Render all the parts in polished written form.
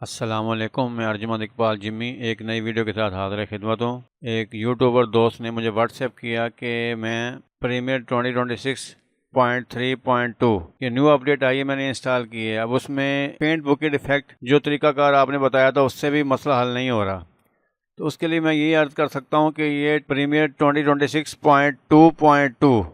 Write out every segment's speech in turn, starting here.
अस्सलामुअलैकुम, मैं अर्जुमंद इकबाल जिम्मी एक नई वीडियो के साथ हाज़िर खिदमत हूँ। एक यूट्यूबर दोस्त ने मुझे व्हाट्सएप किया कि मैं प्रीमियर 2026.3.2 ये न्यू अपडेट आई है, मैंने इंस्टॉल की है। अब उसमें पेंट बुकेट इफेक्ट जो तरीकाकार आपने बताया था उससे भी मसला हल नहीं हो रहा। तो उसके लिए मैं ये अर्ज़ कर सकता हूँ कि ये प्रीमियर 2026.2.2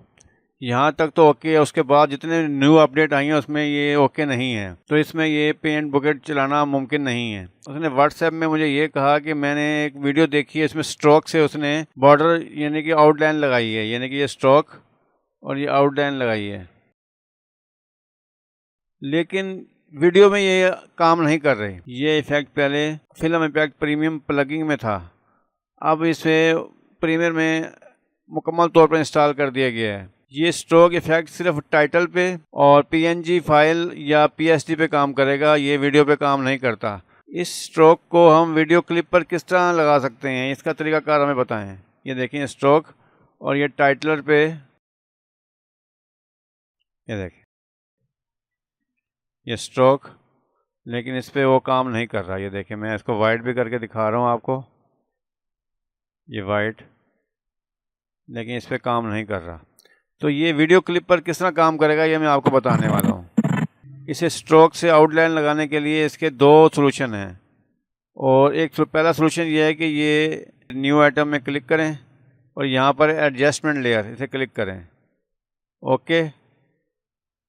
यहाँ तक तो ओके है, उसके बाद जितने न्यू अपडेट आई हैं उसमें ये ओके नहीं है, तो इसमें ये पेंट बुकेट चलाना मुमकिन नहीं है। उसने व्हाट्सएप में मुझे ये कहा कि मैंने एक वीडियो देखी है, इसमें स्ट्रोक से उसने बॉर्डर यानी कि आउटलाइन लगाई है, यानी कि ये स्ट्रोक और ये आउटलाइन लगाई है, लेकिन वीडियो में ये काम नहीं कर रही। ये इफेक्ट पहले फिल्म इफेक्ट प्रीमियम प्लगिंग में था, अब इसे प्रीमियर में मुकम्मल तौर पर इंस्टॉल कर दिया गया है। ये स्ट्रोक इफेक्ट सिर्फ टाइटल पे और पीएनजी फाइल या पीएसडी पे काम करेगा, ये वीडियो पे काम नहीं करता। इस स्ट्रोक को हम वीडियो क्लिप पर किस तरह लगा सकते हैं, इसका तरीकाकार हमें बताएं। ये देखें स्ट्रोक और ये टाइटलर पे, ये देखें ये स्ट्रोक, लेकिन इस पे वो काम नहीं कर रहा। ये देखें, मैं इसको वाइट भी करके दिखा रहा हूँ आपको, ये वाइट, लेकिन इस पे काम नहीं कर रहा। तो ये वीडियो क्लिप पर किस तरह काम करेगा ये मैं आपको बताने वाला हूँ। इसे स्ट्रोक से आउटलाइन लगाने के लिए इसके दो सॉल्यूशन हैं, और एक पहला सॉल्यूशन ये है कि ये न्यू आइटम में क्लिक करें और यहाँ पर एडजस्टमेंट लेयर इसे क्लिक करें, ओके,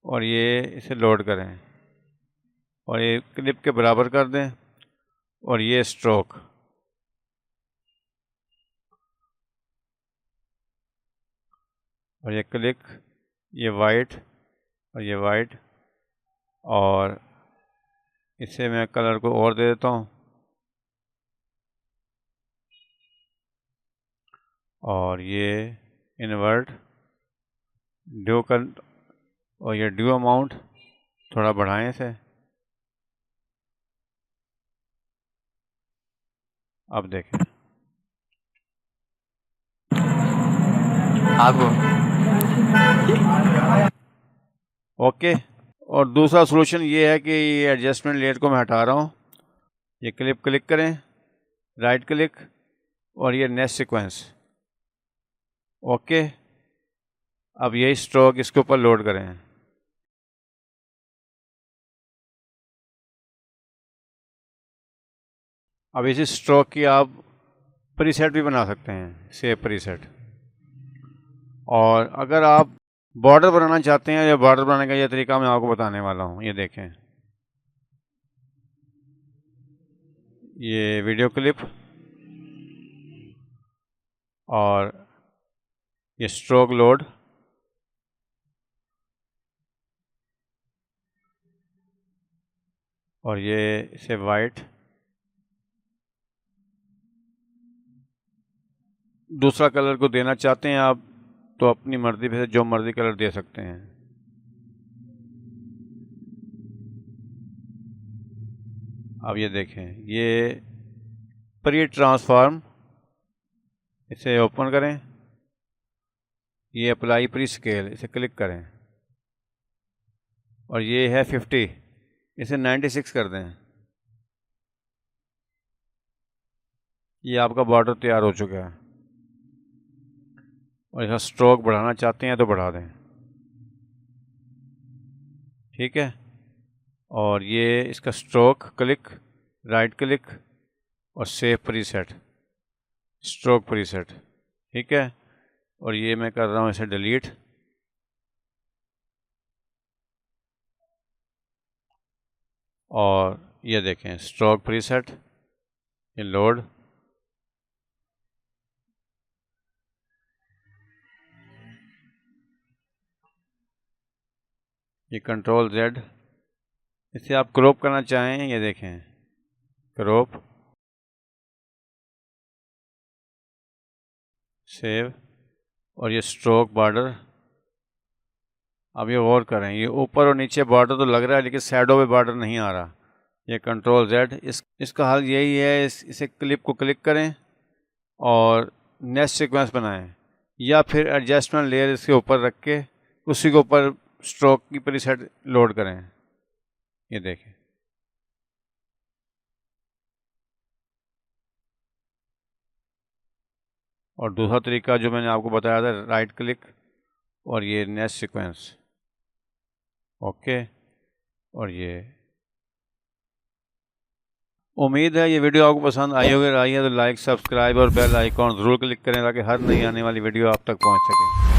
और ये इसे लोड करें और ये क्लिप के बराबर कर दें, और ये स्ट्रोक, और ये क्लिक, ये वाइट और ये वाइट, और इसे मैं कलर को और दे देता हूँ, और ये इन्वर्ट ड्यू कर, और ये ड्यू अमाउंट थोड़ा बढ़ाएं इसे। अब देखें, आगो ओके। और दूसरा सॉल्यूशन ये है कि ये एडजस्टमेंट लेयर को मैं हटा रहा हूँ, ये क्लिप क्लिक करें, राइट क्लिक, और ये नेक्स्ट सीक्वेंस, ओके। अब यही स्ट्रोक इसके ऊपर लोड करें। अब इसी स्ट्रोक की आप प्रीसेट भी बना सकते हैं, सेव प्रीसेट। और अगर आप बॉर्डर बनाना चाहते हैं, या बॉर्डर बनाने का ये तरीका मैं आपको बताने वाला हूँ। ये देखें, ये वीडियो क्लिप और ये स्ट्रोक लोड, और ये इसे वाइट, दूसरा कलर को देना चाहते हैं आप तो अपनी मर्जी से जो मर्जी कलर दे सकते हैं। अब ये देखें, ये प्री ट्रांसफॉर्म, इसे ओपन करें, ये अप्लाई प्री स्केल, इसे क्लिक करें, और ये है 50, इसे 96 कर दें। ये आपका बॉर्डर तैयार हो चुका है, और इसका स्ट्रोक बढ़ाना चाहते हैं तो बढ़ा दें, ठीक है। और ये इसका स्ट्रोक क्लिक, राइट क्लिक, और सेव प्रीसेट, स्ट्रोक प्रीसेट, ठीक है। और ये मैं कर रहा हूँ इसे डिलीट, और ये देखें स्ट्रोक प्रीसेट, ये लोड, ये कंट्रोल Z, इसे आप क्रॉप करना चाहें, ये देखें क्रॉप, सेव, और ये स्ट्रोक बॉर्डर। अब ये और करें, ये ऊपर और नीचे बॉर्डर तो लग रहा है लेकिन साइडों पे बॉर्डर नहीं आ रहा। ये कंट्रोल Z, इसका हल यही है, इसे क्लिप को क्लिक करें और नेक्स्ट सीक्वेंस बनाएं, या फिर एडजस्टमेंट लेयर इसके ऊपर रख के उसी के ऊपर स्ट्रोक की प्रीसेट लोड करें। ये देखें, और दूसरा तरीका जो मैंने आपको बताया था, राइट क्लिक और ये नेक्स्ट सीक्वेंस, ओके। और ये उम्मीद है ये वीडियो आपको पसंद आई होगी। आई है तो लाइक, सब्सक्राइब और बेल आइकॉन ज़रूर क्लिक करें ताकि हर नई आने वाली वीडियो आप तक पहुंच सके।